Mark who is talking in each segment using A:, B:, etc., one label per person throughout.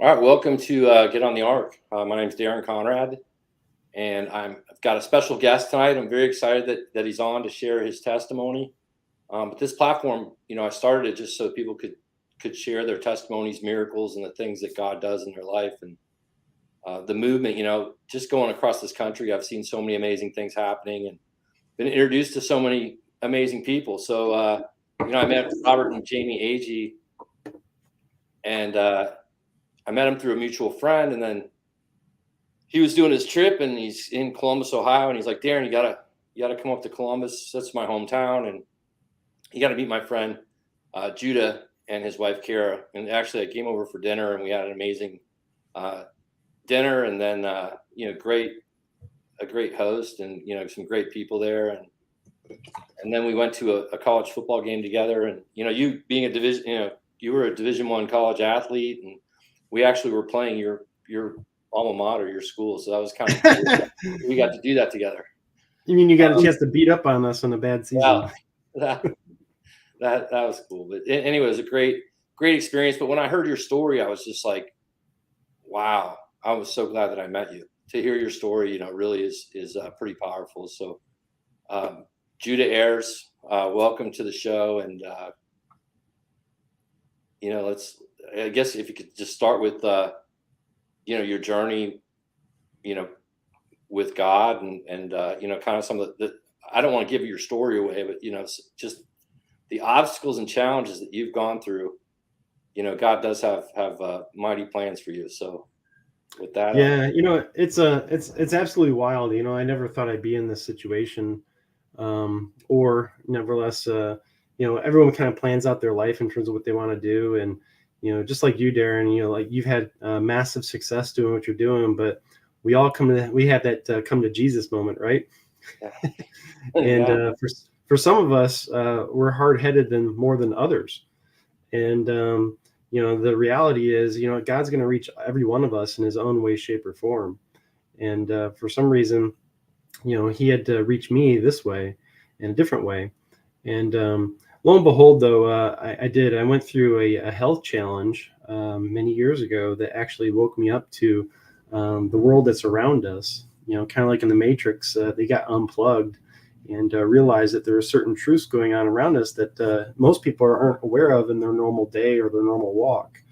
A: All right, welcome to Get on the Ark. My name is Darren Conrad, and I've got a special guest tonight. I'm very excited that he's on to share his testimony. But this platform, I started it just so people could share their testimonies, miracles, and the things that God does in their life. And the movement, just going across this country, I've seen so many amazing things happening and been introduced to so many amazing people. So, I met Robert and Jamie Agee, and I met him through a mutual friend, and then he was doing his trip, and he's in Columbus, Ohio, and he's like, Darren, you gotta come up to Columbus. That's my hometown, and you got to meet my friend Judah and his wife Kara. And actually, I came over for dinner, and we had an amazing uh, dinner, and then a great host, and some great people there, and then we went to a college football game together. And you being a division, you were a Division I college athlete, and we actually were playing your alma mater, your school. So that was kind of cool. We got to do that together.
B: You mean you got a chance to beat up on us on a bad season?
A: Wow, that that was cool. But anyway, it was a great experience. But when I heard your story, I was just like, wow! I was so glad that I met you. To hear your story, really is pretty powerful. So, Judah Ayers, welcome to the show, and let's. I guess if you could just start with your journey, you know, with God, and kind of some of the I don't want to give your story away, but just the obstacles and challenges that you've gone through. God does have mighty plans for you. So with that,
B: Yeah, it's absolutely wild. I never thought I'd be in this situation, or nevertheless, everyone kind of plans out their life in terms of what they want to do, and just like you, Darren, like you've had massive success doing what you're doing, but we have that come to Jesus moment, right? And
A: yeah,
B: for some of us, we're hard headed more than others. And the reality is, God's going to reach every one of us in His own way, shape, or form. And for some reason, He had to reach me this way, in a different way. And lo and behold, though, I did. I went through a health challenge many years ago that actually woke me up to the world that's around us. Kind of like in the Matrix, they got unplugged and realized that there are certain truths going on around us that most people aren't aware of in their normal day or their normal walk.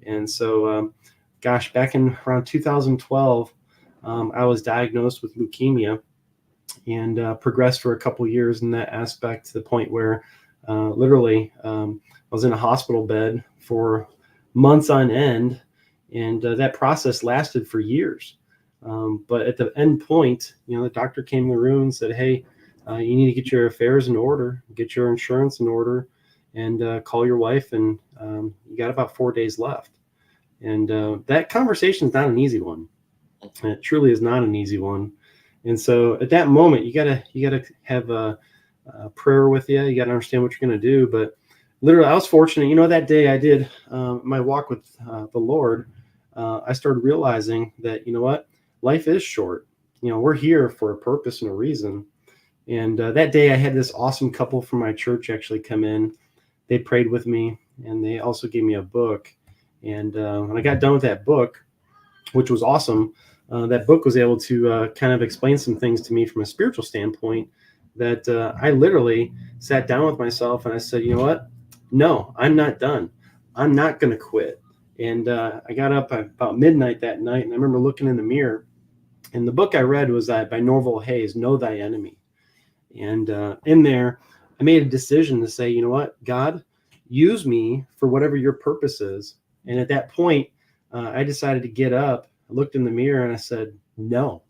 B: And so, gosh, back in around 2012, I was diagnosed with leukemia and progressed for a couple years in that aspect to the point where literally I was in a hospital bed for months on end, and that process lasted for years. But at the end point, the doctor came in the room and said, "Hey, you need to get your affairs in order, get your insurance in order, and call your wife. And you got about 4 days left." And that conversation is not an easy one. It truly is not an easy one. And so at that moment, you gotta have a prayer with you. You gotta understand what you're gonna do. But literally, I was fortunate. That day I did my walk with the Lord. I started realizing that what, life is short. We're here for a purpose and a reason. And that day, I had this awesome couple from my church actually come in. They prayed with me, and they also gave me a book. And when I got done with that book, which was awesome, that book was able to kind of explain some things to me from a spiritual standpoint that I literally sat down with myself and I said, you know what? No, I'm not done. I'm not going to quit. And I got up about midnight that night, and I remember looking in the mirror. And the book I read was by Norval Hayes, Know Thy Enemy. And in there, I made a decision to say, you know what, God, use me for whatever your purpose is. And at that point, I decided to get up. I looked in the mirror and I said, no,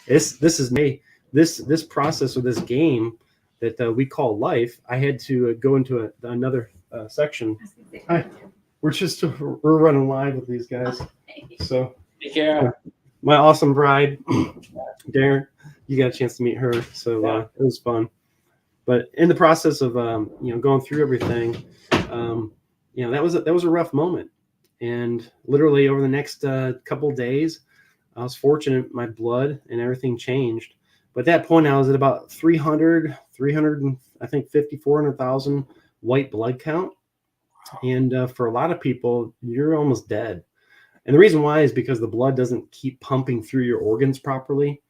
B: this is me. This process or this game that we call life. I had to go into another section. Hi, we're running live with these guys. So
A: take care.
B: My awesome bride, Darren, you got a chance to meet her, so it was fun. But in the process of going through everything, that was a rough moment. And literally over the next couple of days, I was fortunate my blood and everything changed. But at that point, I was at about 300, I think 400,000 white blood count. And for a lot of people, you're almost dead. And the reason why is because the blood doesn't keep pumping through your organs properly,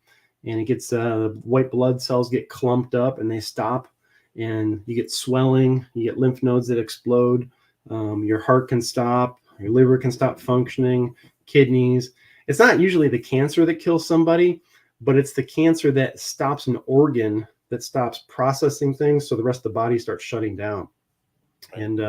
B: and it gets white blood cells get clumped up and they stop, and you get swelling, you get lymph nodes that explode, your heart can stop, your liver can stop functioning, kidneys. It's not usually the cancer that kills somebody, but it's the cancer that stops an organ, that stops processing things, so the rest of the body starts shutting down. And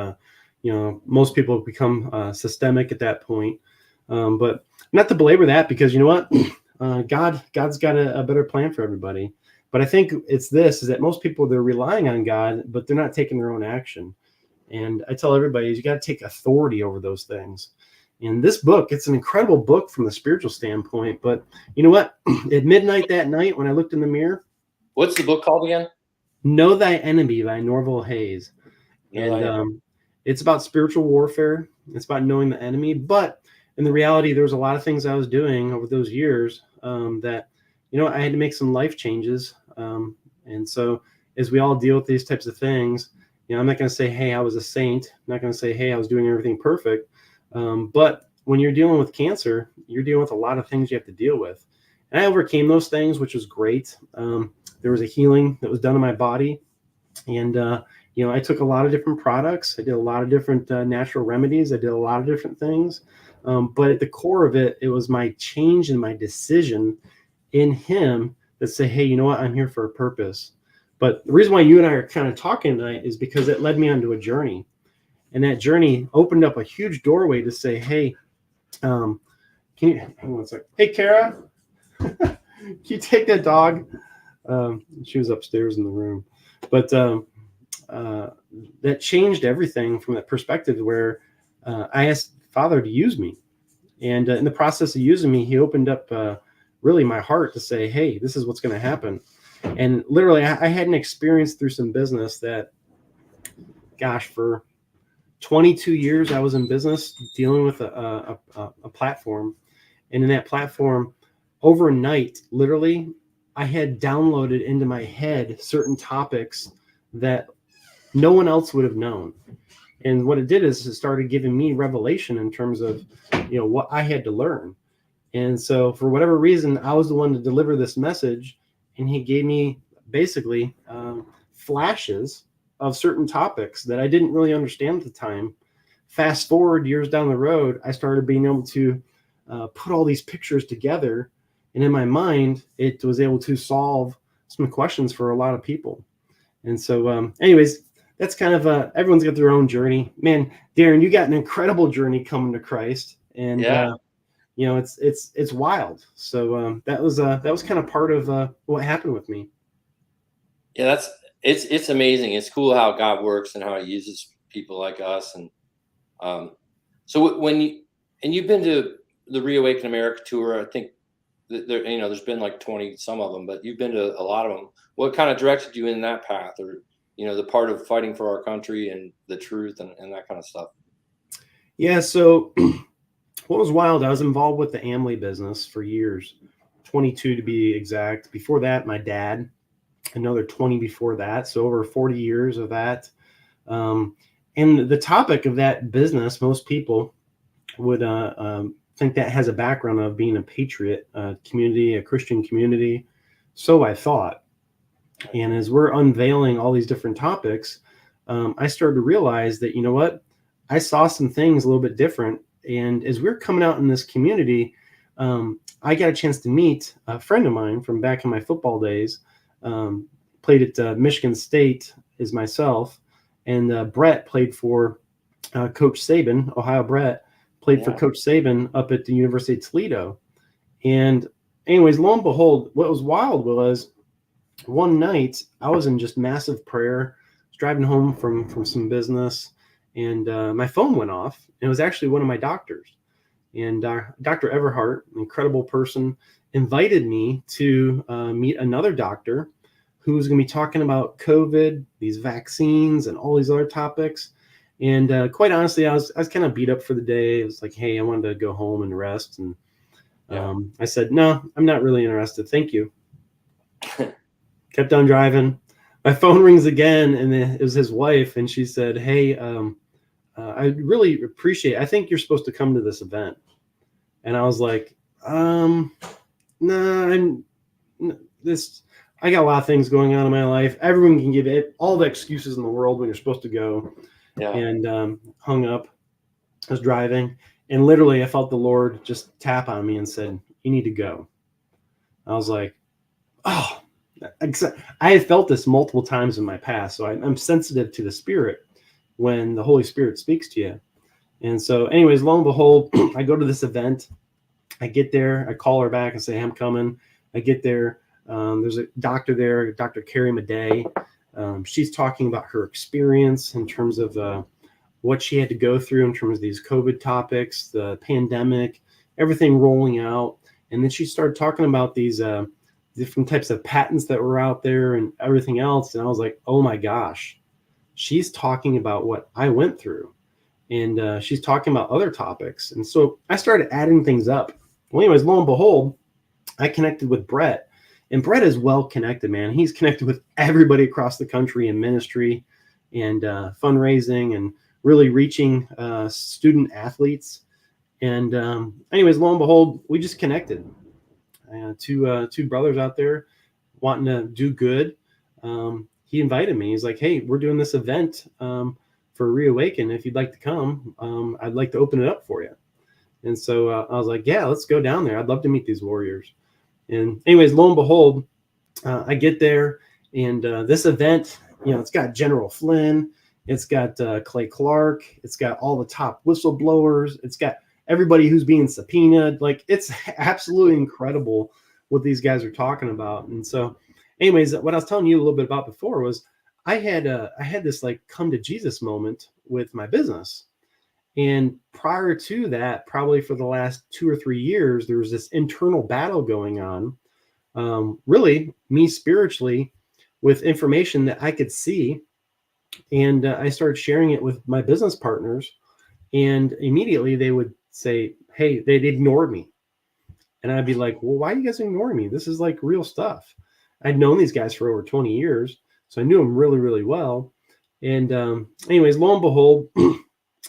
B: most people become systemic at that point. But not to belabor that, because you know what, God's got a better plan for everybody. But I think it's this, is that most people, they're relying on God, but they're not taking their own action. And I tell everybody, you got to take authority over those things. And this book, it's an incredible book from the spiritual standpoint. But you know what? At midnight that night, when I looked in the mirror.
A: What's the book called again?
B: Know Thy Enemy by Norval Hayes. And it's about spiritual warfare. It's about knowing the enemy. But in the reality, there was a lot of things I was doing over those years that, I had to make some life changes. And so as we all deal with these types of things, I'm not going to say, hey, I was a saint. I'm not going to say, hey, I was doing everything perfect. But when you're dealing with cancer, you're dealing with a lot of things you have to deal with. And I overcame those things, which was great. There was a healing that was done in my body. And, I took a lot of different products. I did a lot of different natural remedies. I did a lot of different things. But at the core of it, it was my change and my decision in Him that say, hey, you know what? I'm here for a purpose. But the reason why you and I are kind of talking tonight is because it led me onto a journey. And that journey opened up a huge doorway to say, hey, can you hang on a second? Hey, Kara, can you take that dog? She was upstairs in the room. But that changed everything from that perspective where I asked Father to use me. And in the process of using me, He opened up really my heart to say, hey, this is what's going to happen. And literally, I had an experience through some business that, gosh, for 22 years, I was in business dealing with a platform. And in that platform, overnight, literally, I had downloaded into my head certain topics that no one else would have known. And what it did is it started giving me revelation in terms of, what I had to learn. And so for whatever reason, I was the one to deliver this message. And He gave me basically flashes of certain topics that I didn't really understand at the time. Fast forward years down the road, I started being able to put all these pictures together. And in my mind, it was able to solve some questions for a lot of people. And so anyways, that's kind of everyone's got their own journey. Man, Darren, you got an incredible journey coming to Christ. And it's wild. So that was kind of part of what happened with me.
A: Yeah, it's amazing. It's cool how God works and how He uses people like us. And so you've been to the Reawaken America tour. I think there's been like 20 some of them, but you've been to a lot of them. What kind of directed you in that path, or the part of fighting for our country and the truth and that kind of stuff?
B: Yeah. So what was wild, I was involved with the Amway business for years, 22 to be exact. Before that, my dad, another 20 before that. So over 40 years of that. And the topic of that business, most people would think that has a background of being a patriot community, a Christian community. So I thought. And as we're unveiling all these different topics, I started to realize that, you know what, I saw some things a little bit different. And as we're coming out in this community, I got a chance to meet a friend of mine from back in my football days, played at Michigan State as myself. And Brett played for Coach Saban, Ohio Brett, played for Coach Saban up at the University of Toledo. And anyways, lo and behold, what was wild was one night I was in just massive prayer. I was driving home from some business, and my phone went off. And it was actually one of my doctors. And Dr. Everhart, an incredible person, invited me to meet another doctor who was going to be talking about COVID, these vaccines, and all these other topics. And quite honestly, I was kind of beat up for the day. It was like, hey, I wanted to go home and rest. And I said, no, I'm not really interested. Thank you. Kept on driving. My phone rings again, and it was his wife. And she said, hey, I really appreciate it. I think you're supposed to come to this event. And I was like, nah, this, I got a lot of things going on in my life. Everyone can give it all the excuses in the world when you're supposed to go.
A: Yeah.
B: And hung up. I was driving, and literally I felt the Lord just tap on me and said, "You need to go." I was like, oh, I had felt this multiple times in my past. So I'm sensitive to the Spirit when the Holy Spirit speaks to you. And so, anyways, lo and behold, I go to this event. I get there. I call her back and say, hey, I'm coming. I get there. There's a doctor there, Dr. Carrie Madej. She's talking about her experience in terms of what she had to go through in terms of these COVID topics, the pandemic, everything rolling out. And then she started talking about these different types of patents that were out there and everything else. And I was like, oh my gosh, she's talking about what I went through. And she's talking about other topics. And so I started adding things up. Well, anyways, lo and behold, I connected with Brett. And Brett is well connected, man. He's connected with everybody across the country in ministry and fundraising and really reaching student athletes. And anyways, lo and behold, we just connected. Two brothers out there wanting to do good. He invited me. He's like, hey, we're doing this event for Reawaken. If you'd like to come, I'd like to open it up for you. And so I was like, yeah, let's go down there. I'd love to meet these warriors. And anyways, lo and behold, I get there, and this event, it's got General Flynn, it's got Clay Clark, it's got all the top whistleblowers, it's got everybody who's being subpoenaed. Like, it's absolutely incredible what these guys are talking about. And so, anyways, what I was telling you a little bit about before was I had this like come to Jesus moment with my business. And prior to that, probably for the last 2 or 3 years, there was this internal battle going on, really me spiritually, with information that I could see. And I started sharing it with my business partners. And immediately they would say, hey, they'd ignore me. And I'd be like, well, why are you guys ignoring me? This is like real stuff. I'd known these guys for over 20 years. So I knew them really, really well. And anyways, lo and behold,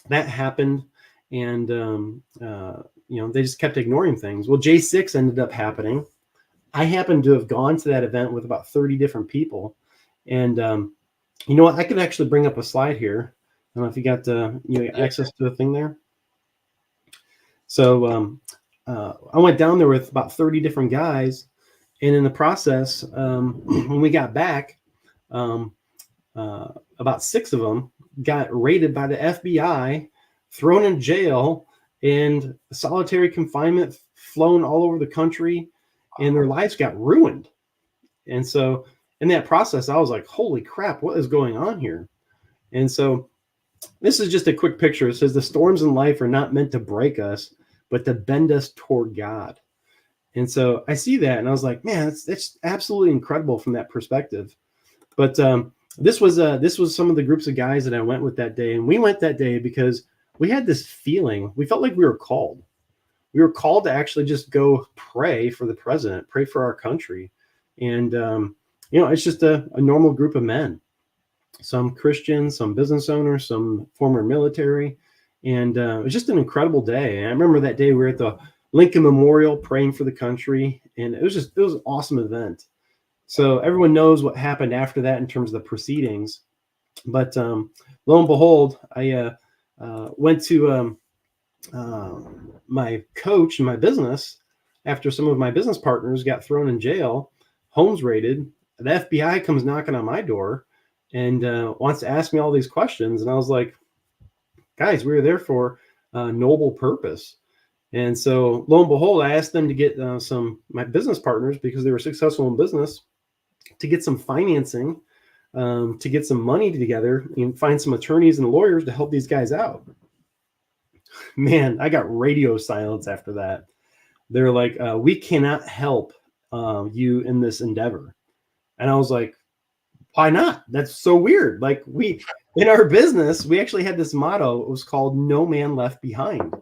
B: that happened, and they just kept ignoring things. Well, J6 ended up happening. I happened to have gone to that event with about 30 different people, and you know what? I could actually bring up a slide here. I don't know if you got access to the thing there. So I went down there with about 30 different guys, and in the process, when we got back, about 6 of them got raided by the FBI, thrown in jail, and solitary confinement, flown all over the country, and their lives got ruined. And so in that process, I was like, holy crap, what is going on here? And so this is just a quick picture. It says the storms in life are not meant to break us, but to bend us toward God. And so I see that, and I was like, man, that's absolutely incredible from that perspective. But this was some of the groups of guys that I went with that day. And we went that day because we had this feeling. We felt like we were called. We were called to actually just go pray for the president, pray for our country. And, it's just a normal group of men, some Christians, some business owners, some former military. And it was just an incredible day. And I remember that day we were at the Lincoln Memorial praying for the country. And it was an awesome event. So everyone knows what happened after that in terms of the proceedings. But lo and behold, I went to my coach in my business after some of my business partners got thrown in jail, homes raided. The FBI comes knocking on my door and wants to ask me all these questions. And I was like, guys, we were there for a noble purpose. And so lo and behold, I asked them to get my business partners, because they were successful in business, to get some financing, to get some money together and find some attorneys and lawyers to help these guys out. Man, I got radio silence after that. They're like, we cannot help you in this endeavor. And I was like, why not? That's so weird. Like, in our business, we actually had this motto. It was called No Man Left Behind,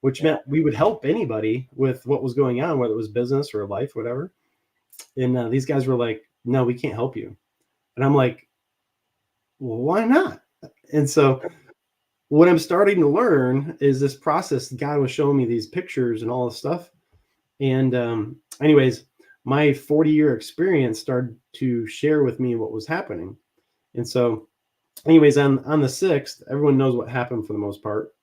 B: which meant we would help anybody with what was going on, whether it was business or life, whatever. And these guys were like, no, we can't help you. And I'm like, well, why not? And so what I'm starting to learn is this process. God was showing me these pictures and all this stuff. And anyways, my 40-year experience started to share with me what was happening. And so, anyways, on the 6th, everyone knows what happened for the most part.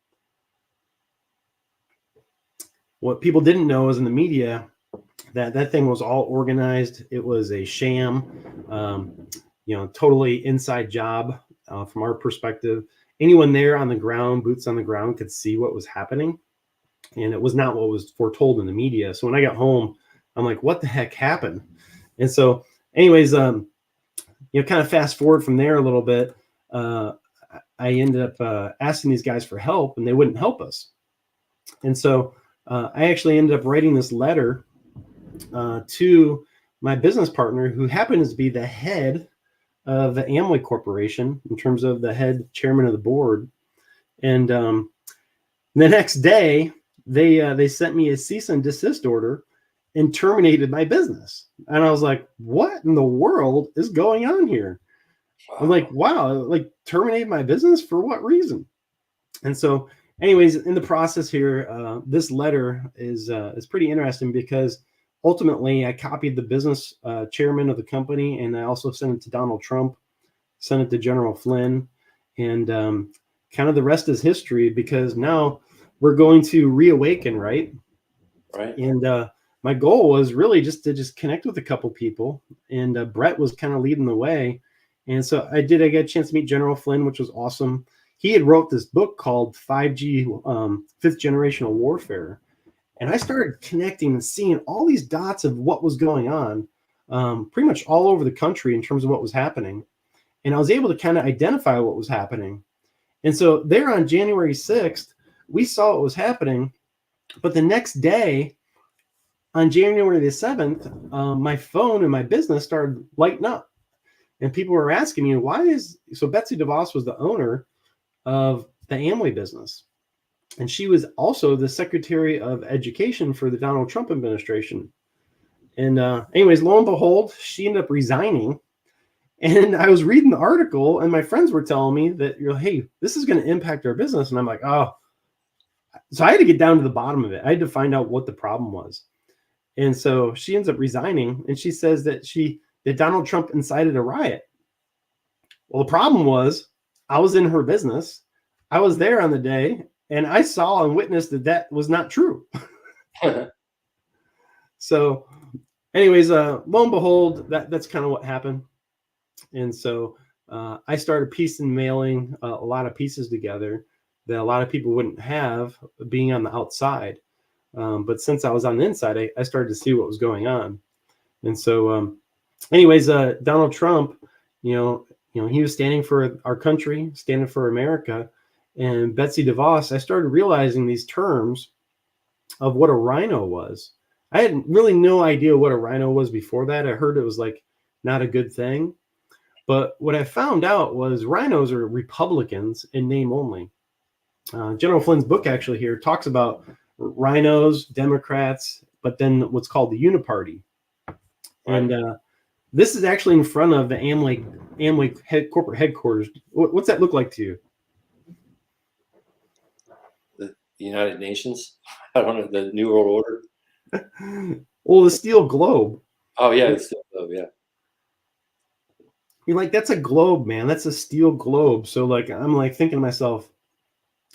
B: What people didn't know is in the media that thing was all organized. It was a sham, totally inside job from our perspective. Anyone there on the ground, boots on the ground, could see what was happening. And it was not what was foretold in the media. So when I got home, I'm like, what the heck happened? And so, anyways, kind of fast forward from there a little bit, I ended up asking these guys for help, and they wouldn't help us. And so I actually ended up writing this letter to my business partner, who happens to be the head of the Amway Corporation in terms of the head chairman of the board. And the next day, they sent me a cease and desist order and terminated my business. And I was like, what in the world is going on here?
A: Wow.
B: I'm like, wow, like terminate my business for what reason? And so, anyways, in the process here, this letter is pretty interesting because ultimately I copied the business chairman of the company, and I also sent it to Donald Trump, sent it to General Flynn, and kind of the rest is history, because now we're going to reawaken, right?
A: Right.
B: And my goal was really just to connect with a couple people, and Brett was kind of leading the way. And so I get a chance to meet General Flynn, which was awesome. He had wrote this book called 5G, Fifth Generational Warfare. And I started connecting and seeing all these dots of what was going on pretty much all over the country in terms of what was happening. And I was able to kind of identify what was happening. And so there on January 6th, we saw what was happening. But the next day, on January the 7th, my phone and my business started lighting up. And people were asking me, so Betsy DeVos was the owner of the Amway business. And she was also the Secretary of Education for the Donald Trump administration. And anyways, lo and behold, she ended up resigning. And I was reading the article, and my friends were telling me that, hey, this is going to impact our business. And I'm like, oh. So I had to get down to the bottom of it. I had to find out what the problem was. And so she ends up resigning, and she says that Donald Trump incited a riot. Well, the problem was I was in her business. I was there on the day, and I saw and witnessed that was not true. So anyways, lo and behold, that's kind of what happened. And so I started piecing mailing a lot of pieces together that a lot of people wouldn't have being on the outside. But since I was on the inside, I started to see what was going on. And so anyways, Donald Trump, he was standing for our country, standing for America. And Betsy DeVos, I started realizing these terms of what a rhino was. I had really no idea what a rhino was before that. I heard it was like not a good thing. But what I found out was rhinos are Republicans in name only. General Flynn's book actually here talks about rhinos, Democrats, but then what's called the Uniparty. Right. And this is actually in front of the Amway corporate headquarters. What's that look like to you?
A: The United Nations? I don't know, the New World Order?
B: Well, the steel globe.
A: Oh, yeah, the steel globe, yeah.
B: You're like, that's a globe, man. That's a steel globe. So, like, I'm like thinking to myself,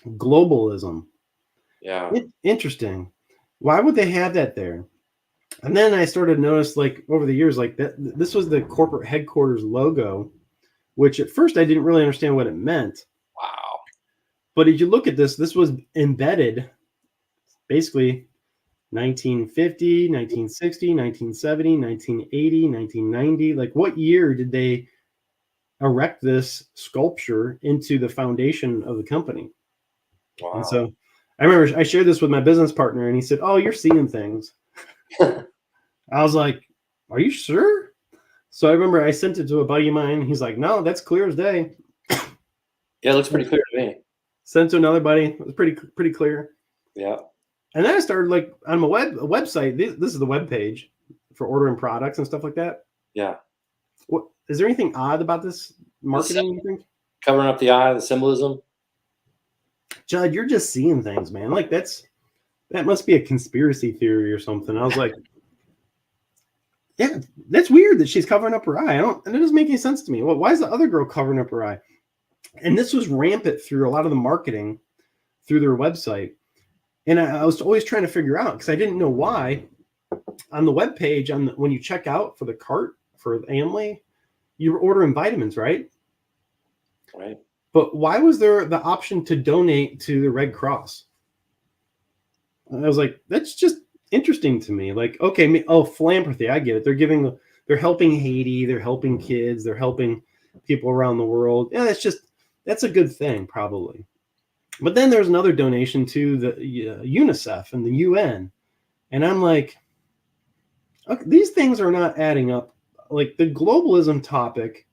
B: globalism.
A: Yeah.
B: Interesting. Why would they have that there? And then I started to notice, like, over the years, like, this was the corporate headquarters logo, which at first I didn't really understand what it meant.
A: Wow.
B: But if you look at this was embedded basically 1950, 1960, 1970, 1980, 1990. Like, what year did they erect this sculpture into the foundation of the company? Wow. And so I remember I shared this with my business partner, and he said, "Oh, you're seeing things." I was like, "Are you sure?" So I remember I sent it to a buddy of mine. He's like, "No, that's clear as day."
A: Yeah, it looks pretty clear to me.
B: Sent to another buddy. It was pretty clear.
A: Yeah.
B: And then I started, like, on my website. This is the web page for ordering products and stuff like that.
A: Yeah.
B: What is there anything odd about this marketing, you think?
A: Covering up the eye, the symbolism.
B: Judd, you're just seeing things, man. Like that must be a conspiracy theory or something. I was like, yeah, that's weird that she's covering up her eye. And it doesn't make any sense to me. Well, why is the other girl covering up her eye? And this was rampant through a lot of the marketing through their website. And I was always trying to figure out because I didn't know why. On the webpage, when you check out for the cart for Amway, you were ordering vitamins, right?
A: Right.
B: But why was there the option to donate to the Red Cross? And I was like, that's just interesting to me. Like, okay, philanthropy, I get it. They're helping Haiti, they're helping kids, they're helping people around the world. Yeah, that's a good thing, probably. But then there's another donation to the UNICEF and the UN. And I'm like, okay, these things are not adding up. Like the globalism topic,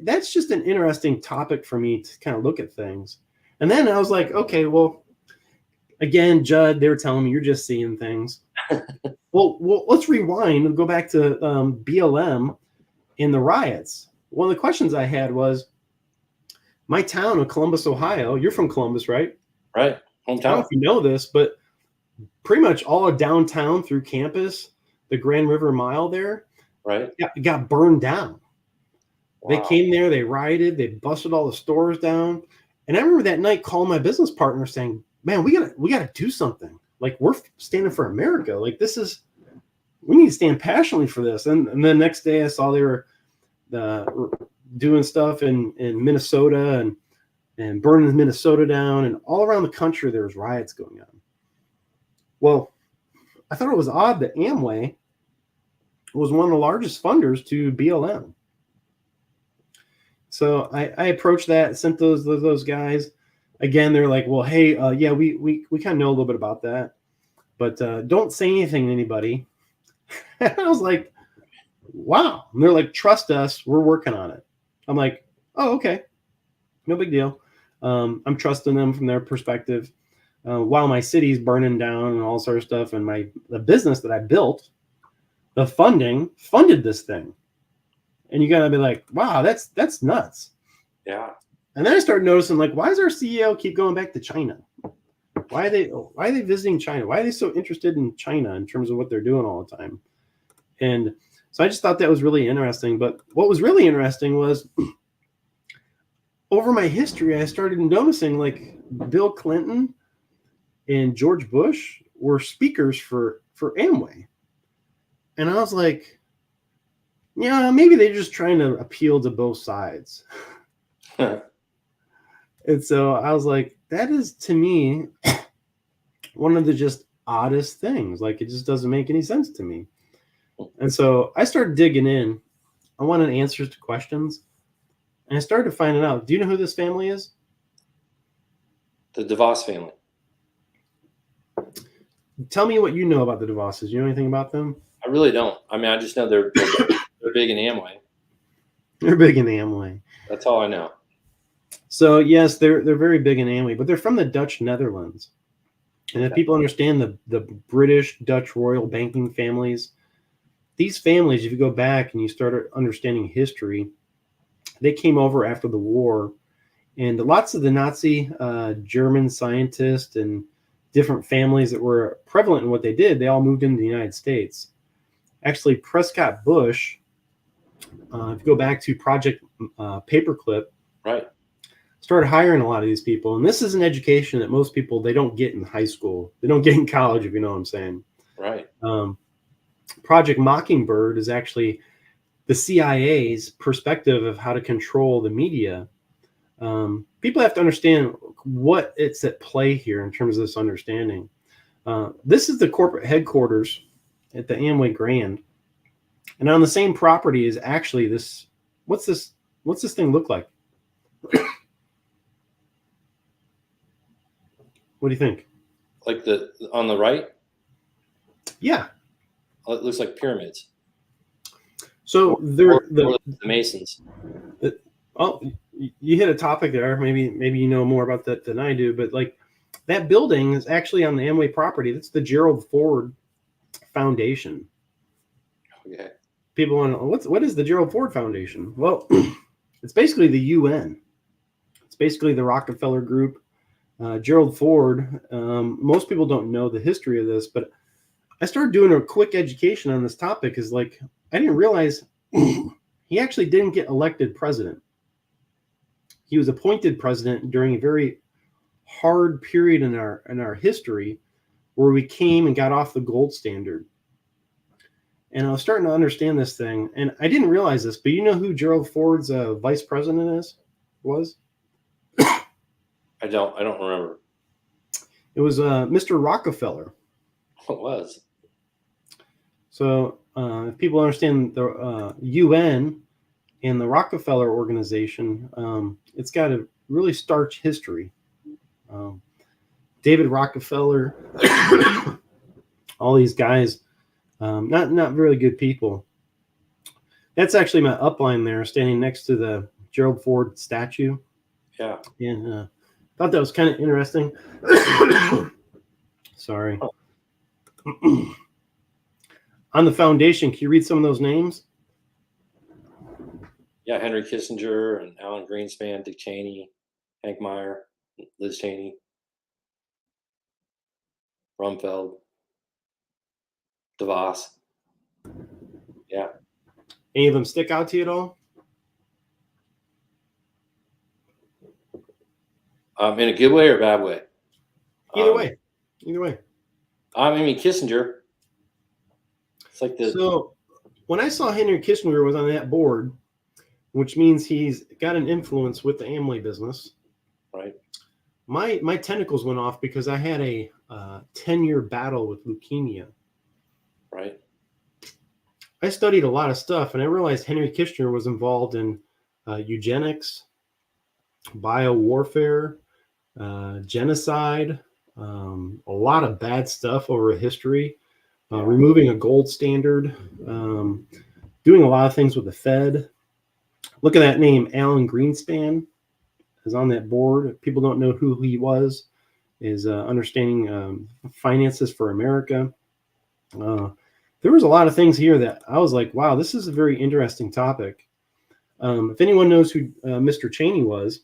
B: that's just an interesting topic for me to kind of look at things. And then I was like, okay, well, again, Judd, they were telling me you're just seeing things. well, let's rewind and go back to BLM in the riots. One of the questions I had was, my town of Columbus, Ohio, you're from Columbus, right?
A: Right.
B: I don't know
A: Hometown.
B: if you know this, but pretty much all of downtown through campus, the Grand River Mile there,
A: Right.
B: got burned down.
A: Wow.
B: They came there, they rioted, they busted all the stores down. And I remember that night calling my business partner saying, man, we gotta do something. Like, we're standing for America. Like, we need to stand passionately for this. And the next day I saw they were doing stuff in Minnesota and burning Minnesota down, and all around the country there was riots going on. Well, I thought it was odd that Amway was one of the largest funders to BLM. So I approached that, sent those guys. Again, they're like, well, hey, yeah, we kind of know a little bit about that, but don't say anything to anybody. And I was like, wow. And they're like, trust us, we're working on it. I'm like, oh, okay, no big deal. I'm trusting them from their perspective. While my city's burning down and all sort of stuff, and the business that I built, the funded this thing. And you gotta be like, wow, that's nuts.
A: Yeah.
B: And then I started noticing, like, why does our CEO keep going back to China? Why are they visiting China? Why are they so interested in China in terms of what they're doing all the time? And so I just thought that was really interesting. But what was really interesting was over my history, I started noticing like Bill Clinton and George Bush were speakers for Amway. And I was like, yeah, maybe they're just trying to appeal to both sides. And so I was like, that is, to me, one of the just oddest things. Like, it just doesn't make any sense to me. And so I started digging in. I wanted answers to questions. And I started finding out. Do you know who this family is?
A: The DeVos family.
B: Tell me what you know about the DeVosses. You know anything about them?
A: I really don't. I mean, I just know they're big in Amway.
B: They're big in Amway.
A: That's all I know.
B: So yes, they're very big in Amway, but they're from the Dutch Netherlands. And if people understand the British, Dutch royal banking families, these families, if you go back and you start understanding history, they came over after the war, and lots of the Nazi German scientists and different families that were prevalent in what they did, they all moved into the United States. Actually, Prescott Bush, if you go back to Project Paperclip,
A: right,
B: started hiring a lot of these people. And this is an education that most people, they don't get in high school. They don't get in college, if you know what I'm saying.
A: Right.
B: Project Mockingbird is actually the CIA's perspective of how to control the media. People have to understand what it's at play here in terms of this understanding. This is the corporate headquarters at the Amway Grand. And on the same property is actually this. What's this thing look like? What do you think?
A: Like on the right?
B: Yeah.
A: Oh, it looks like pyramids.
B: So
A: or the Masons.
B: Oh, you hit a topic there. Maybe you know more about that than I do. But like, that building is actually on the Amway property. That's the Gerald Ford Foundation.
A: Okay.
B: People want to know, what is the Gerald Ford Foundation? Well, it's basically the UN. It's basically the Rockefeller Group. Gerald Ford. Most people don't know the history of this, but I started doing a quick education on this topic. Is like I didn't realize he actually didn't get elected president. He was appointed president during a very hard period in our history where we came and got off the gold standard. And I was starting to understand this thing, and I didn't realize this, but you know who Gerald Ford's vice president was?
A: I don't remember.
B: It was Mr. Rockefeller.
A: What was?
B: So if people understand the UN and the Rockefeller organization, it's got a really starch history. David Rockefeller, all these guys, not really good people. That's actually my upline there, standing next to the Gerald Ford statue.
A: Yeah.
B: And thought that was kind of interesting. Sorry. On the foundation, can you read some of those names?
A: Yeah, Henry Kissinger and Alan Greenspan, Dick Cheney, Hank Meyer, Liz Cheney, Rumfeld, DeVos. Yeah.
B: Any of them stick out to you at all?
A: In a good way or a bad way?
B: Either way. Either way.
A: I mean, Kissinger. It's like the.
B: So when I saw Henry Kissinger was on that board, which means he's got an influence with the Amway business.
A: Right.
B: My tentacles went off because I had a 10-year battle with leukemia.
A: Right.
B: I studied a lot of stuff, and I realized Henry Kissinger was involved in eugenics, biowarfare, genocide, a lot of bad stuff over history, removing a gold standard, doing a lot of things with the Fed. Look at that name, Alan Greenspan is on that board. People don't know who he was, is understanding finances for America. There was a lot of things here that I was like, wow, this is a very interesting topic. If anyone knows who Mr. Cheney was,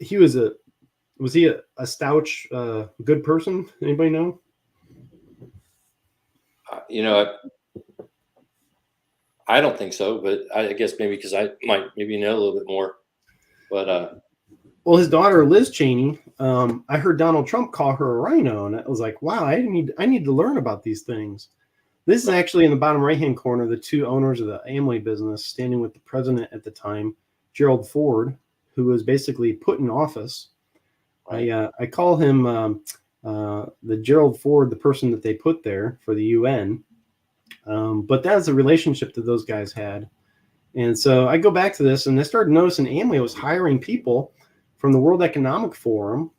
B: he was he a stouch, good person? Anybody know?
A: I don't think so, but I guess maybe because I might maybe know a little bit more. But
B: well, his daughter Liz Cheney, I heard Donald Trump call her a rhino, and I was like, wow, I need to learn about these things. This is actually in the bottom right-hand corner, the two owners of the Amway business standing with the president at the time, Gerald Ford, who was basically put in office. I call him the Gerald Ford, the person that they put there for the UN. But that's a relationship that those guys had. And so I go back to this, and I started noticing Amway was hiring people from the World Economic Forum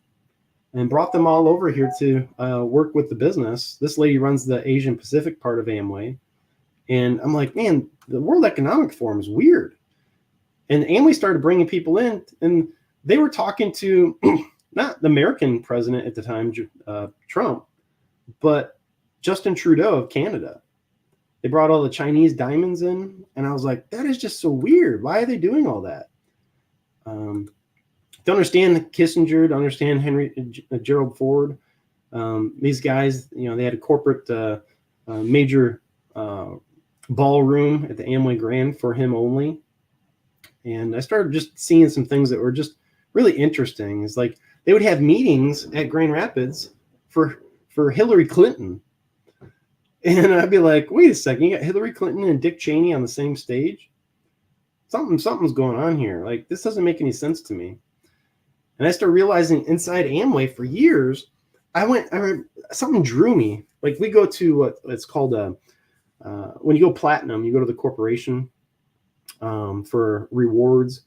B: and brought them all over here to work with the business. This lady runs the Asian Pacific part of Amway. And I'm like, man, the World Economic Forum is weird. And Amway started bringing people in, and they were talking to not the American president at the time, Trump, but Justin Trudeau of Canada. They brought all the Chinese diamonds in, and I was like, that is just so weird. Why are they doing all that? To understand Kissinger, to understand Gerald Ford, these guys, they had a corporate major ballroom at the Amway Grand for him only. And I started just seeing some things that were just really interesting. It's like they would have meetings at Grand Rapids for Hillary Clinton. And I'd be like, wait a second, you got Hillary Clinton and Dick Cheney on the same stage? Something's going on here. Like, this doesn't make any sense to me. And I started realizing inside Amway for years, something drew me. Like, we go to what it's called when you go platinum, you go to the corporation for rewards.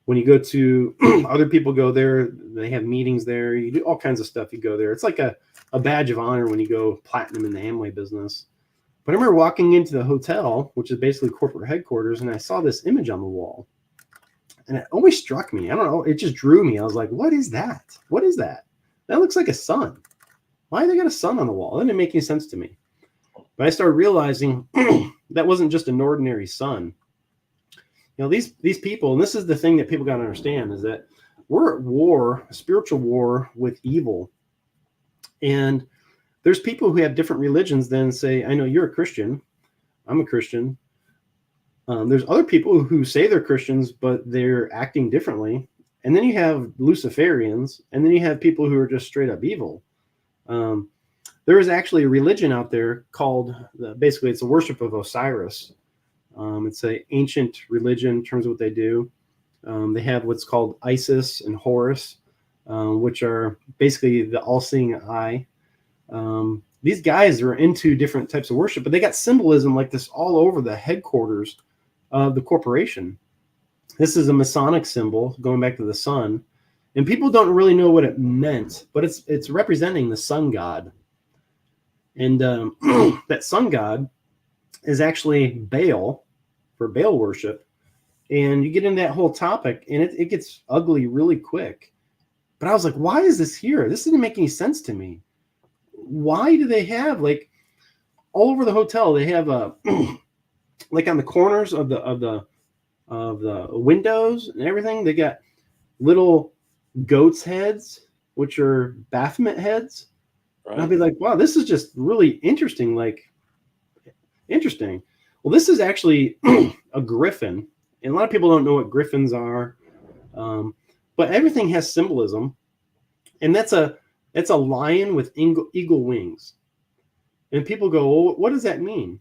B: When you go to other people go there, they have meetings there. You do all kinds of stuff. You go there. It's like a badge of honor when you go platinum in the Amway business. But I remember walking into the hotel, which is basically corporate headquarters, and I saw this image on the wall. And it always struck me. I don't know. It just drew me. I was like, what is that? What is that? That looks like a sun. Why do they got a sun on the wall? That didn't make any sense to me. But I started realizing that wasn't just an ordinary sun. These people, and this is the thing that people got to understand, is that we're at war, a spiritual war with evil. And there's people who have different religions than say, I know you're a Christian, I'm a Christian. There's other people who say they're Christians, but they're acting differently. And then you have Luciferians, and then you have people who are just straight up evil. There is actually a religion out there called, basically, it's a worship of Osiris. It's an ancient religion in terms of what they do. They have what's called Isis and Horus, which are basically the all-seeing eye. These guys are into different types of worship, but they got symbolism like this all over the headquarters of the corporation. This is a Masonic symbol going back to the sun, and people don't really know what it meant, but it's representing the sun god. And that sun god is actually Baal, for Baal worship. And you get into that whole topic, and it gets ugly really quick. But I was like, why is this here? This didn't make any sense to me. Why do they have, like, all over the hotel, they have like on the corners of the windows and everything, they got little goats' heads, which are Baphomet heads. Right. And I'll be like, wow, this is just really interesting. Interesting. Well, this is actually a griffin. And a lot of people don't know what griffins are. But everything has symbolism. And that's a lion with eagle wings. And people go, well, what does that mean?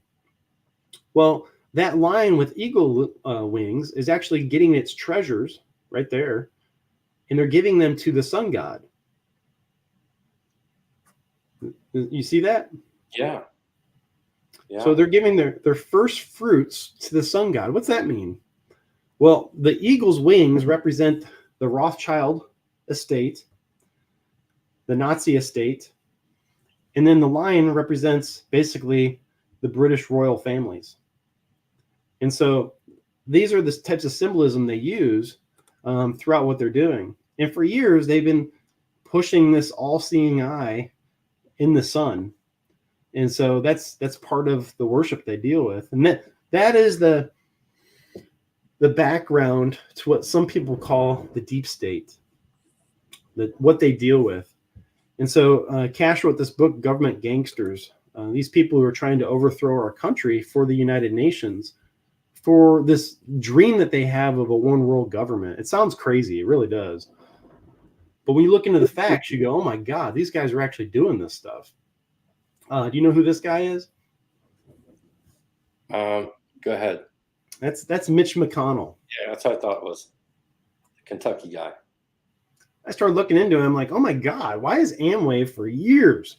B: Well, that lion with eagle wings is actually getting its treasures right there. And they're giving them to the sun god. You see that?
A: Yeah.
B: So they're giving their first fruits to the sun god. What's that mean? Well, the eagle's wings represent the Rothschild estate, the Nazi estate, and then the lion represents basically the British royal families. And so these are the types of symbolism they use throughout what they're doing. And for years, they've been pushing this all-seeing eye in the sun. And so that's part of the worship they deal with. And that is the background to what some people call the deep state, what they deal with. And so Cash wrote this book, Government Gangsters. These people who are trying to overthrow our country for the United Nations, for this dream that they have of a one world government. It sounds crazy. It really does. But when you look into the facts, you go, oh my God, these guys are actually doing this stuff. Do you know who this guy is?
A: Go ahead.
B: That's Mitch McConnell.
A: Yeah, that's what I thought it was. The Kentucky guy.
B: I started looking into him, like, oh my God, why is Amway for years,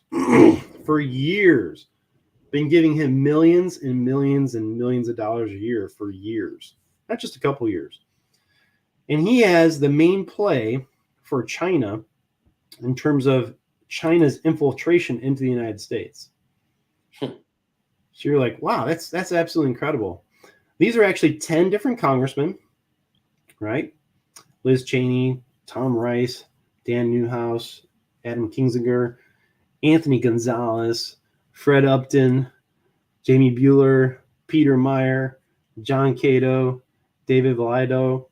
B: been giving him millions and millions and millions of dollars a year for years, not just a couple years. And he has the main play for China in terms of China's infiltration into the United States. So you're like, wow, that's absolutely incredible. These are actually 10 different congressmen, right? Liz Cheney, Tom Rice, Dan Newhouse, Adam Kinzinger, Anthony Gonzalez, Fred Upton, Jamie Bueller, Peter Meyer, John Cato, David Valido.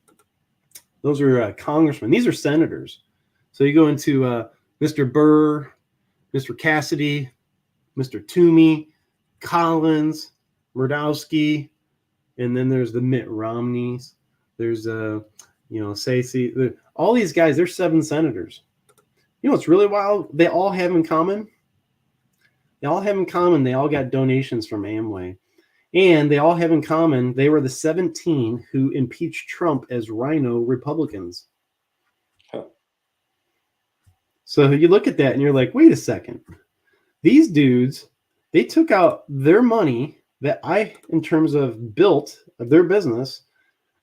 B: Those are congressmen. These are senators. So you go into Mr. Burr, Mr. Cassidy, Mr. Toomey, Collins, Murdowski, and then there's the Mitt Romneys. There's Stacey. All these guys, they're 7 senators. You know what's really wild? They all have in common. They all got donations from Amway. And they all have in common, they were the 17 who impeached Trump as rhino Republicans.
A: Huh.
B: So you look at that and you're like, wait a second. These dudes, they took out their money that in terms of built of their business,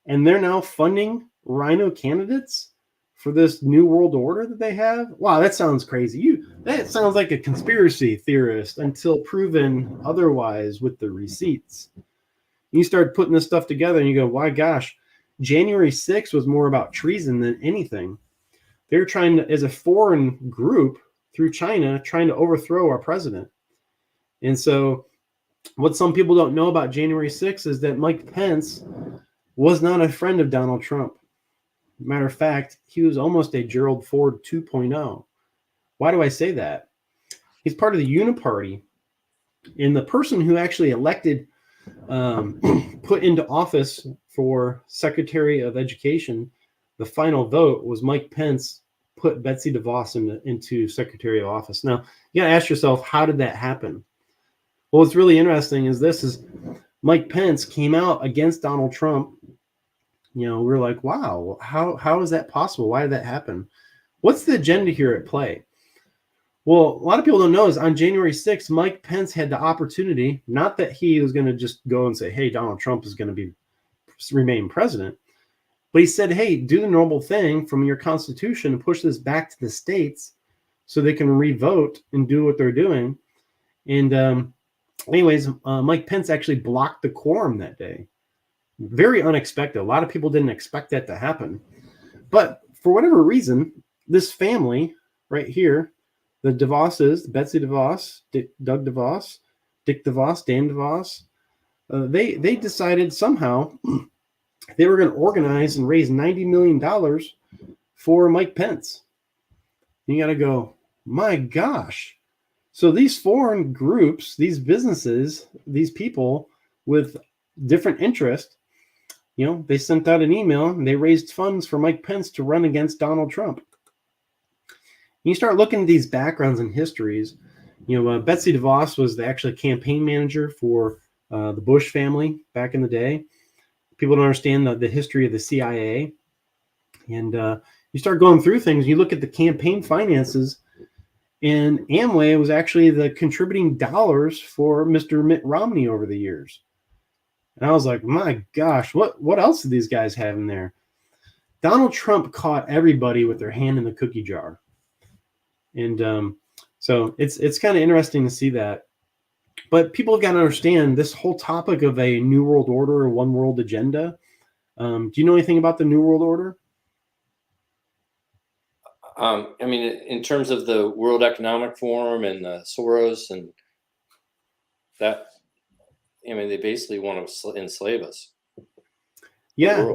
B: and they're now funding rhino candidates for this new world order that they have. Wow, that sounds crazy. That sounds like a conspiracy theorist until proven otherwise with the receipts. You start putting this stuff together and you go, why gosh, January 6th was more about treason than anything. They're trying to, as a foreign group through China, trying to overthrow our president. And so what some people don't know about January 6th is that Mike Pence was not a friend of Donald Trump. Matter of fact, he was almost a Gerald Ford 2.0. Why do I say that? He's part of the Uniparty, and the person who actually elected, put into office for Secretary of Education, the final vote was Mike Pence put Betsy DeVos into Secretary of Office. Now, you got to ask yourself, how did that happen? Well, what's really interesting is Mike Pence came out against Donald Trump. We're like, wow, how is that possible? Why did that happen? What's the agenda here at play? Well, a lot of people don't know is on January 6th, Mike Pence had the opportunity, not that he was going to just go and say, hey, Donald Trump is going to remain president, but he said, hey, do the normal thing from your Constitution and push this back to the states so they can revote and do what they're doing. And anyways, Mike Pence actually blocked the quorum that day. Very unexpected. A lot of people didn't expect that to happen. But for whatever reason, this family right here, the DeVosses, Betsy DeVos, Doug DeVos, Dick DeVos, Dan DeVos, they decided somehow they were going to organize and raise $90 million for Mike Pence. You got to go, my gosh. So these foreign groups, these businesses, these people with different interests, they sent out an email and they raised funds for Mike Pence to run against Donald Trump. You start looking at these backgrounds and histories. Betsy DeVos was the actual campaign manager for the Bush family back in the day. People don't understand the history of the CIA. And you start going through things, you look at the campaign finances, and Amway was actually the contributing dollars for Mr. Mitt Romney over the years. And I was like, my gosh, what else do these guys have in there? Donald Trump caught everybody with their hand in the cookie jar. And so it's kind of interesting to see that. But people have got to understand this whole topic of a new world order or one world agenda. Do you know anything about the new world order?
A: I mean, in terms of the World Economic Forum and Soros and that, I mean, they basically want to enslave us.
B: Yeah.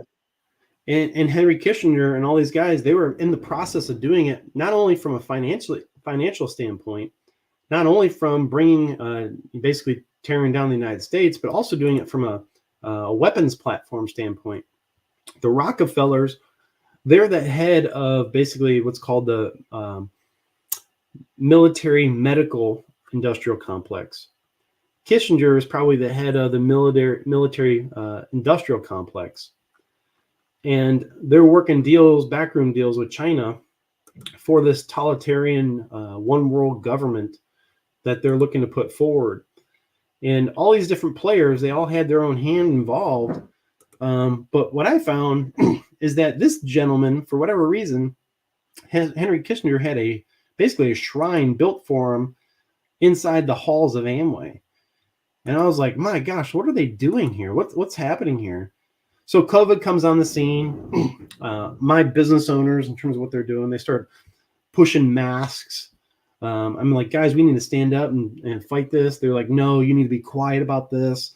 B: And Henry Kissinger and all these guys, they were in the process of doing it, not only from a financial standpoint, not only from bringing, basically tearing down the United States, but also doing it from a weapons platform standpoint. The Rockefellers, they're the head of basically what's called the military medical industrial complex. Kissinger is probably the head of the military industrial complex. And they're working backroom deals with China for this totalitarian one world government that they're looking to put forward. And all these different players, they all had their own hand involved. But what I found is that this gentleman, for whatever reason, Henry Kissinger had basically a shrine built for him inside the halls of Amway. And I was like, my gosh, what are they doing here? What's happening here? So COVID comes on the scene. My business owners, in terms of what they're doing, they start pushing masks. I'm like, guys, we need to stand up and fight this. They're like, no, you need to be quiet about this.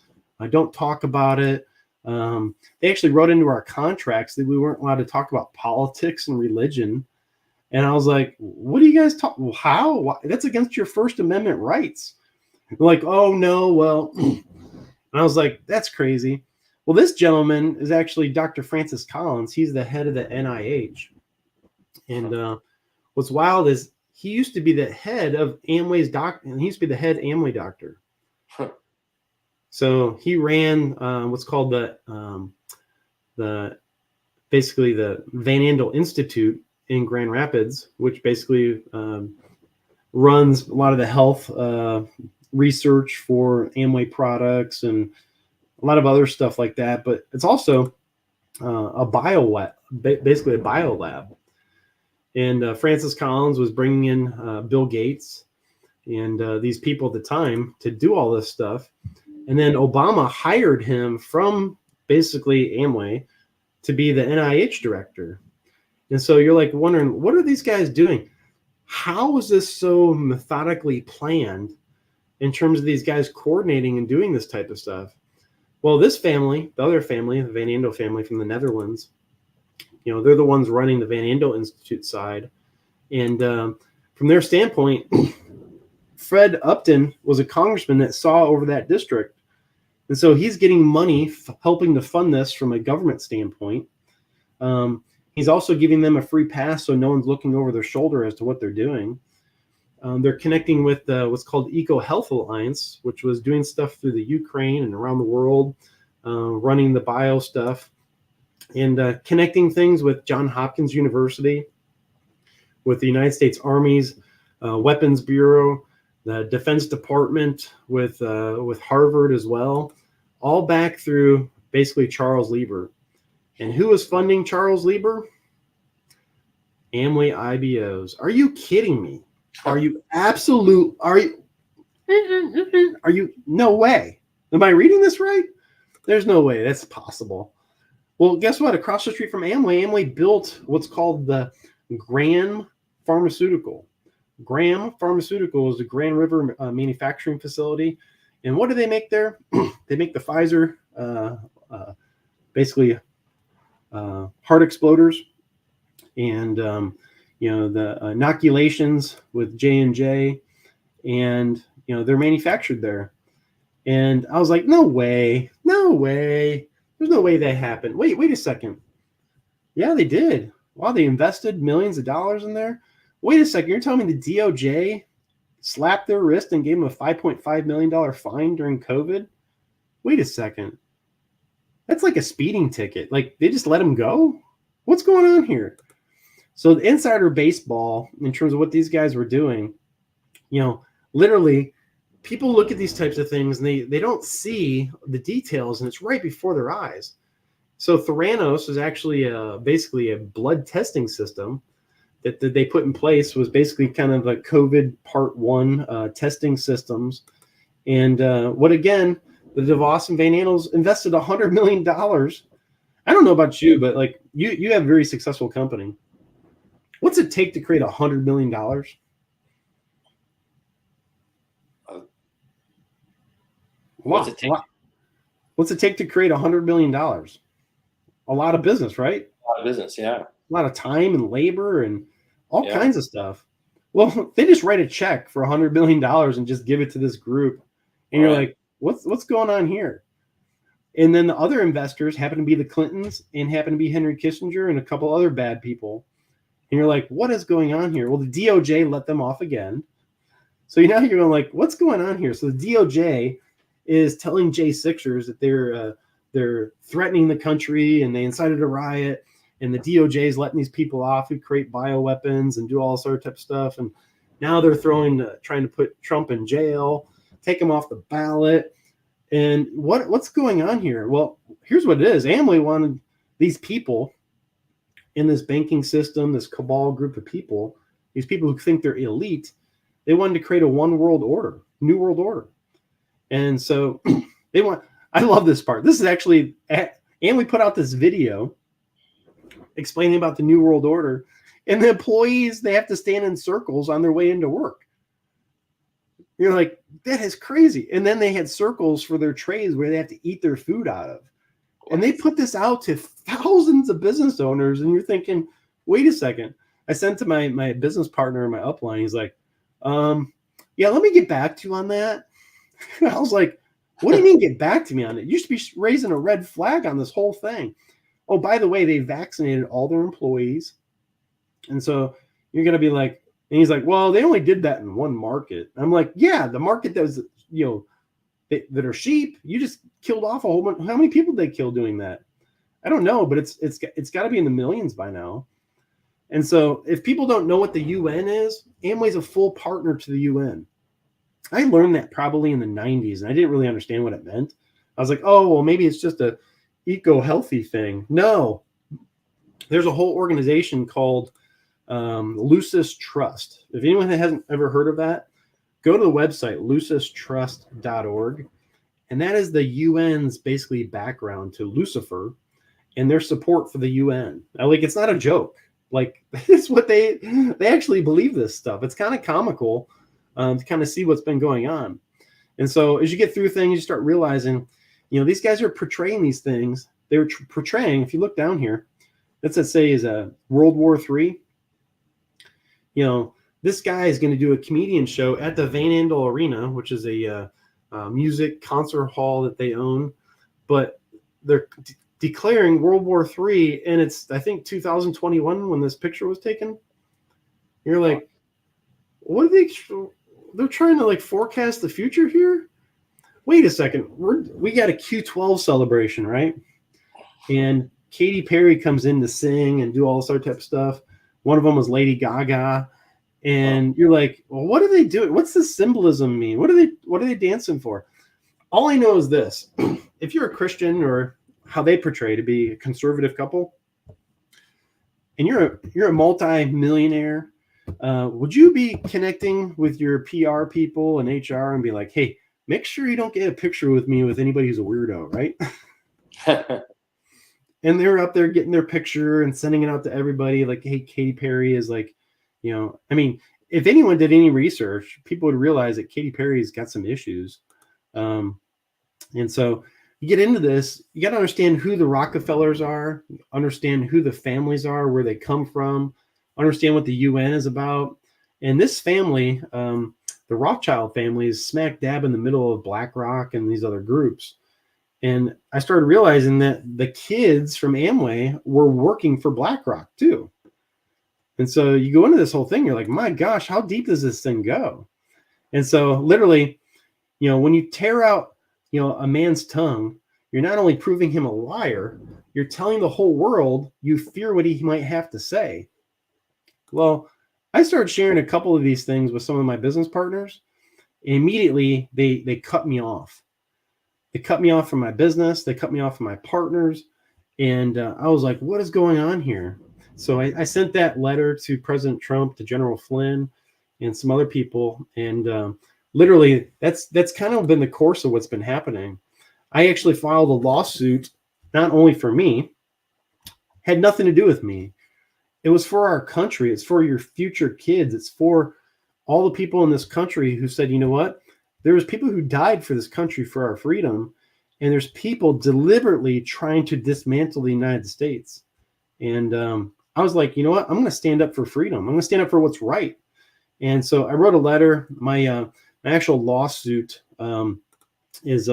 B: Don't talk about it. They actually wrote into our contracts that we weren't allowed to talk about politics and religion. And I was like, what do you guys talk? How? Why? That's against your First Amendment rights. They're like, oh, no, well, and I was like, that's crazy. Well, this gentleman is actually Dr. Francis Collins. He's the head of the NIH. And what's wild is he used to be the head of Amway's doctor, and he used to be the head Amway doctor. So he ran what's called basically the Van Andel Institute in Grand Rapids, which basically runs a lot of the health research for Amway products and a lot of other stuff like that. But it's also a bio lab, basically a bio lab. And Francis Collins was bringing in Bill Gates and these people at the time to do all this stuff. And then Obama hired him from basically Amway to be the NIH director. And so you're like wondering, what are these guys doing? How is this so methodically planned in terms of these guys coordinating and doing this type of stuff? Well, this family, the other family, the Van Andel family from the Netherlands, They're the ones running the Van Andel Institute side. And from their standpoint, Fred Upton was a congressman that saw over that district. And so he's getting money helping to fund this from a government standpoint. He's also giving them a free pass so no one's looking over their shoulder as to what they're doing. They're connecting with what's called Eco Health Alliance, which was doing stuff through the Ukraine and around the world, running the bio stuff, and connecting things with Johns Hopkins University, with the United States Army's Weapons Bureau, the Defense Department, with Harvard as well, all back through basically Charles Lieber. And who was funding Charles Lieber? Amway IBOs. Are you kidding me? Are you? No way. Am I reading this right? There's no way that's possible. Well, guess what? Across the street from Amway built what's called the Graham Pharmaceutical. Graham Pharmaceutical is a Grand River manufacturing facility. And what do they make there? They make the Pfizer, basically heart exploders, and the inoculations with J&J, and they're manufactured there. And I was like, no way, there's no way that happened. Wait a second. Yeah, they did. Wow, they invested millions of dollars in there. Wait a second, you're telling me the DOJ slapped their wrist and gave them a $5.5 million fine during COVID? Wait a second. That's like a speeding ticket. Like, they just let them go? What's going on here? So the insider baseball, in terms of what these guys were doing, literally, people look at these types of things and they don't see the details, and it's right before their eyes. So Theranos is actually basically a blood testing system that they put in place. Was basically kind of a COVID part 1 testing systems. And what again, the DeVos and Van Andels invested $100 million. I don't know about you, but like you have a very successful company. What's it take to create $100 million?
A: What's it take?
B: What's it take to create $100 million? A lot of business, right?
A: A lot of business, yeah.
B: A lot of time and labor and all kinds of stuff. Well, they just write a check for $100 million and just give it to this group. And you're like, what's going on here? And then the other investors happen to be the Clintons and happen to be Henry Kissinger and a couple other bad people. And you're like, what is going on here? Well, the DOJ let them off again. So now you're going like, what's going on here? So the DOJ is telling J6ers that they're threatening the country and they incited a riot. And the DOJ is letting these people off who create bioweapons and do all this other type of stuff. And now they're trying to put Trump in jail, take him off the ballot. And what's going on here? Well, here's what it is. Amway wanted these people in this banking system, this cabal group of people, these people who think they're elite, they wanted to create a one world order, new world order. And so I love this part. This is actually, Amway put out this video explaining about the new world order, and the employees, they have to stand in circles on their way into work. You're like, that is crazy. And then they had circles for their trays where they have to eat their food out of. And they put this out to thousands of business owners. And you're thinking, wait a second. I sent to my business partner in my upline. He's like, yeah, let me get back to you on that. I was like, what do you mean get back to me on it? You should be raising a red flag on this whole thing. Oh, by the way, they vaccinated all their employees. And so you're going to be like, and he's like, well, they only did that in one market. I'm like, yeah, the market that was, that are sheep. You just killed off a whole bunch. How many people did they kill doing that? I don't know, but it's got to be in the millions by now. And so if people don't know what the UN is, Amway's a full partner to the UN. I learned that probably in the 90s, and I didn't really understand what it meant. I was like, oh, well, maybe it's just a eco-healthy thing. No, there's a whole organization called Lucis Trust. If anyone hasn't ever heard of that, go to the website, lucistrust.org. And that is the UN's basically background to Lucifer and their support for the UN. Like, it's not a joke. Like, it's what they actually believe this stuff. It's kind of comical to kind of see what's been going on. And so as you get through things, you start realizing, these guys are portraying these things. They're portraying, if you look down here, let's say is a World War III. You know, this guy is going to do a comedian show at the Van Andel Arena, which is a music concert hall that they own, but they're declaring World War III, and it's I think 2021 when this picture was taken. You're like, what are they? They're trying to like forecast the future here. Wait a second, we got a Q12 celebration, right? And Katy Perry comes in to sing and do all this other type of stuff. One of them was Lady Gaga, and you're like, well, what are they doing? What's the symbolism mean? What are they dancing for? All I know is this: if you're a Christian or how they portray to be a conservative couple, and you're a multi-millionaire, would you be connecting with your PR people and HR and be like, hey, make sure you don't get a picture with me with anybody who's a weirdo, right? And they're up there getting their picture and sending it out to everybody. Like, hey, Katy Perry is like, I mean, if anyone did any research, people would realize that Katy Perry's got some issues. And so you get into this, you got to understand who the Rockefellers are, understand who the families are, where they come from, understand what the UN is about. And this family, the Rothschild family, is smack dab in the middle of BlackRock and these other groups. And I started realizing that the kids from Amway were working for BlackRock too. And so you go into this whole thing, you're like, my gosh, how deep does this thing go? And so literally, when you tear out, a man's tongue, you're not only proving him a liar, you're telling the whole world you fear what he might have to say. Well, I started sharing a couple of these things with some of my business partners, and immediately they cut me off. They cut me off from my business. They cut me off from my partners. And I was like, what is going on here? So I sent that letter to President Trump, to General Flynn, and some other people. And literally, that's kind of been the course of what's been happening. I actually filed a lawsuit, not only for me, had nothing to do with me. It was for our country. It's for your future kids. It's for all the people in this country who said, you know what? There was people who died for this country, for our freedom, and there's people deliberately trying to dismantle the United States. And I was like, you know what? I'm going to stand up for freedom. I'm going to stand up for what's right. And so I wrote a letter. My actual lawsuit is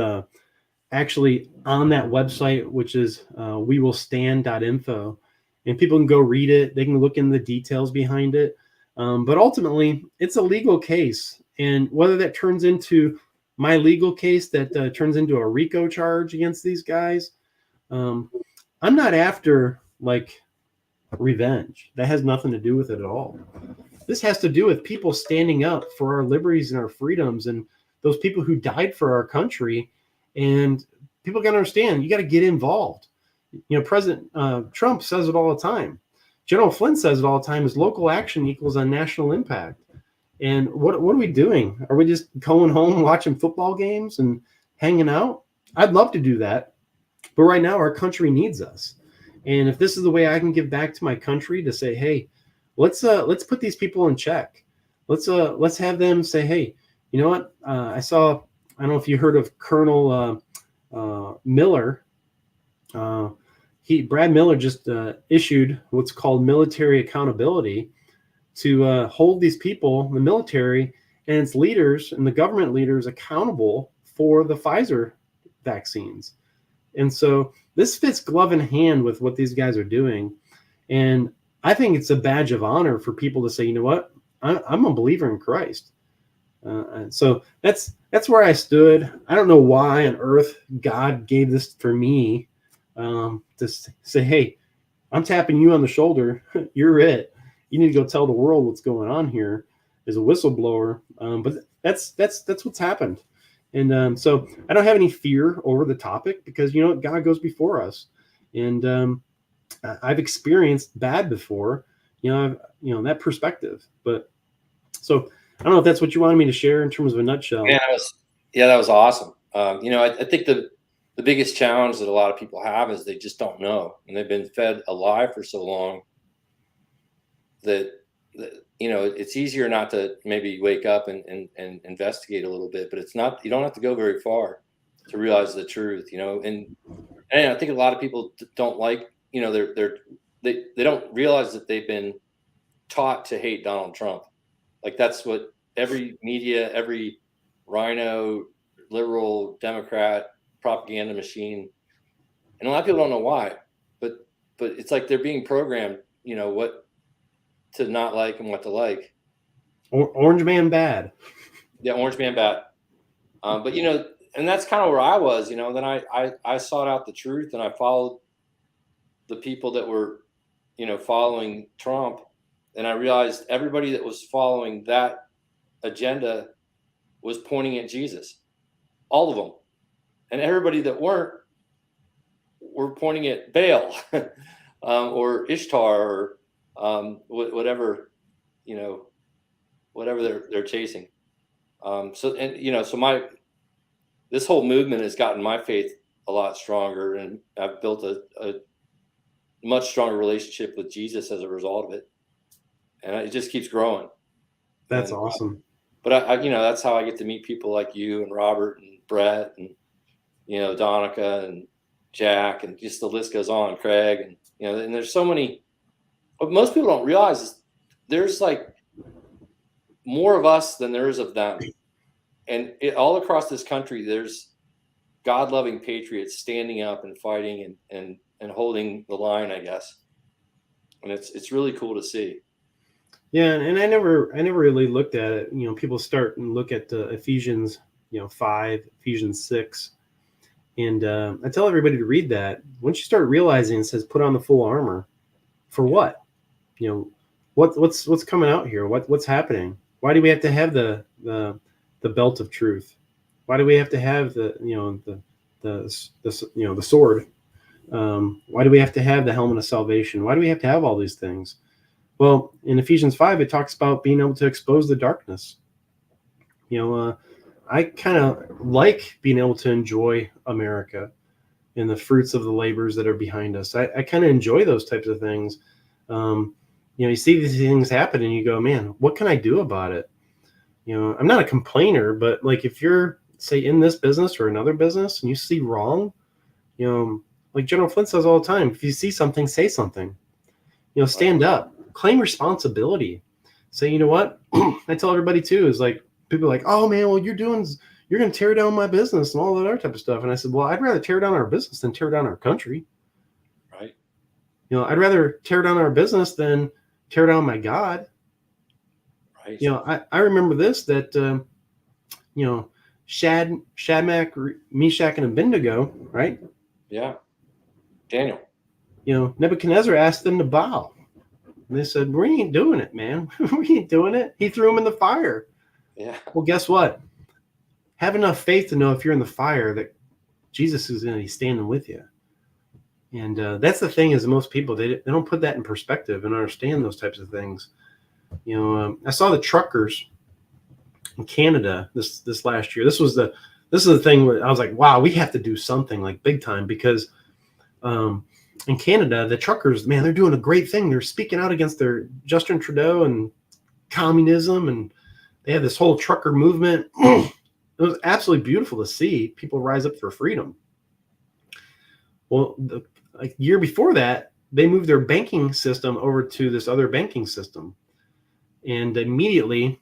B: actually on that website, which is wewillstand.info. And people can go read it. They can look in the details behind it. But ultimately, it's a legal case. And whether that turns into my legal case that turns into a RICO charge against these guys, I'm not after like revenge. That has nothing to do with it at all. This has to do with people standing up for our liberties and our freedoms and those people who died for our country. And people got to understand, you got to get involved. President Trump says it all the time. General Flynn says it all the time, is local action equals a national impact. And what are we doing? Are we just going home watching football games and hanging out? I'd love to do that. But right now, our country needs us. And if this is the way I can give back to my country to say, hey, let's put these people in check. Let's have them say, hey, you know what? I don't know if you heard of Colonel Miller. Brad Miller just issued what's called military accountability to hold these people, the military and its leaders and the government leaders, accountable for the Pfizer vaccines. And so this fits glove in hand with what these guys are doing. And I think it's a badge of honor for people to say, you know what, I'm a believer in Christ. And so that's where I stood. I don't know why on earth God gave this for me to say, hey, I'm tapping you on the shoulder. You're it. You need to go tell the world what's going on here as a whistleblower. But that's what's happened. And so I don't have any fear over the topic because, God goes before us. And I've experienced bad before, that perspective. But so I don't know if that's what you wanted me to share in terms of a nutshell.
A: Yeah, that was awesome. I think the biggest challenge that a lot of people have is they just don't know. And they've been fed a lie for so long that it's easier not to maybe wake up and investigate a little bit, but it's not, you don't have to go very far to realize the truth, and I think a lot of people don't like, they're they don't realize that they've been taught to hate Donald Trump. Like that's what every media, every rhino, liberal, Democrat propaganda machine, and a lot of people don't know why, but it's like they're being programmed, what to not like and what to like.
B: Orange man bad.
A: Yeah, Orange Man bad. But and that's kind of where I was. Then I sought out the truth and I followed the people that were, following Trump, and I realized everybody that was following that agenda was pointing at Jesus, all of them, and everybody that weren't were pointing at Baal, or Ishtar, or whatever, you know, whatever they're chasing. So my this whole movement has gotten my faith a lot stronger, and I've built a much stronger relationship with Jesus as a result of it, and it just keeps growing.
B: That's
A: And
B: awesome.
A: but that's how I get to meet people like you and Robert and Brett and Donica and Jack, and just the list goes on, Craig, and and there's so many. What most people don't realize is there's like more of us than there is of them, and all across this country there's God-loving patriots standing up and fighting and holding the line, I guess, and it's really cool to see.
B: Yeah, and I never really looked at it. People start and look at Ephesians, 5, Ephesians 6, and I tell everybody to read that. Once you start realizing it says, "Put on the full armor," for what? What's coming out here? What's happening? Why do we have to have the belt of truth? Why do we have to have the sword? Why do we have to have the helmet of salvation? Why do we have to have all these things? Well, in Ephesians 5, it talks about being able to expose the darkness. I kind of like being able to enjoy America and the fruits of the labors that are behind us. I kind of enjoy those types of things. You see these things happen and you go, man, what can I do about it? I'm not a complainer, but like if you're, say, in this business or another business and you see wrong, like General Flint says all the time, if you see something, say something. Stand up, claim responsibility. Say, you know what? I tell everybody too, is like, people are like, oh man, well, you're going to tear down my business and all that other type of stuff. And I said, well, I'd rather tear down our business than tear down our country.
A: Right.
B: I'd rather tear down our business than tear down my God.
A: Right.
B: I remember this, that, Shadrach, Meshach, and Abednego, right?
A: Yeah. Daniel.
B: Nebuchadnezzar asked them to bow. And they said, we ain't doing it, man. We ain't doing it. He threw them in the fire.
A: Yeah.
B: Well, guess what? Have enough faith to know if you're in the fire that Jesus is going to be standing with you. And that's the thing, is most people, they don't put that in perspective and understand those types of things. I saw the truckers in Canada this last year. This is the thing where I was like, wow, we have to do something like big time, because in Canada, the truckers, man, they're doing a great thing. They're speaking out against their Justin Trudeau and communism, and they have this whole trucker movement. It was absolutely beautiful to see people rise up for freedom. Well, a year before that, they moved their banking system over to this other banking system, and immediately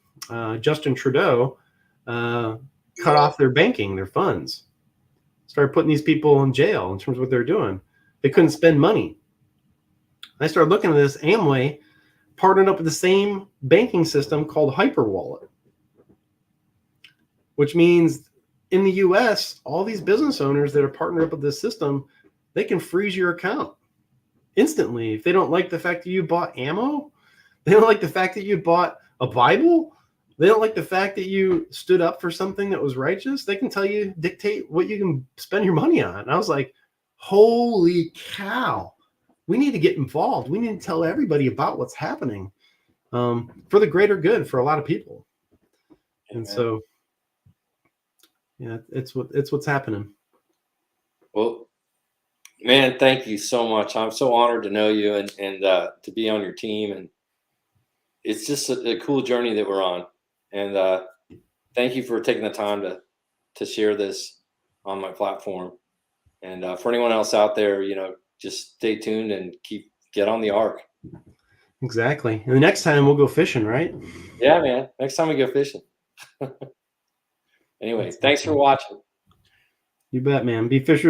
B: Justin Trudeau cut off their banking, their funds, started putting these people in jail in terms of what they're doing. They couldn't spend money. I started looking at this. Amway partnered up with the same banking system called Hyperwallet, which means in the US, all these business owners that are partnered up with this system, they can freeze your account instantly. If they don't like the fact that you bought ammo, they don't like the fact that you bought a Bible, they don't like the fact that you stood up for something that was righteous, they can dictate what you can spend your money on. And I was like, holy cow, we need to get involved. We need to tell everybody about what's happening, for the greater good for a lot of people. Amen. And so, yeah, it's what's happening.
A: Well, man, thank you so much. I'm so honored to know you and to be on your team. And it's just a cool journey that we're on. And thank you for taking the time to share this on my platform. And for anyone else out there, just stay tuned and keep get on the ark.
B: Exactly. And the next time we'll go fishing, right?
A: Yeah, man. Next time we go fishing. Anyway,
B: That's
A: thanks for
B: awesome.
A: watching.
B: You bet, man. Be fisher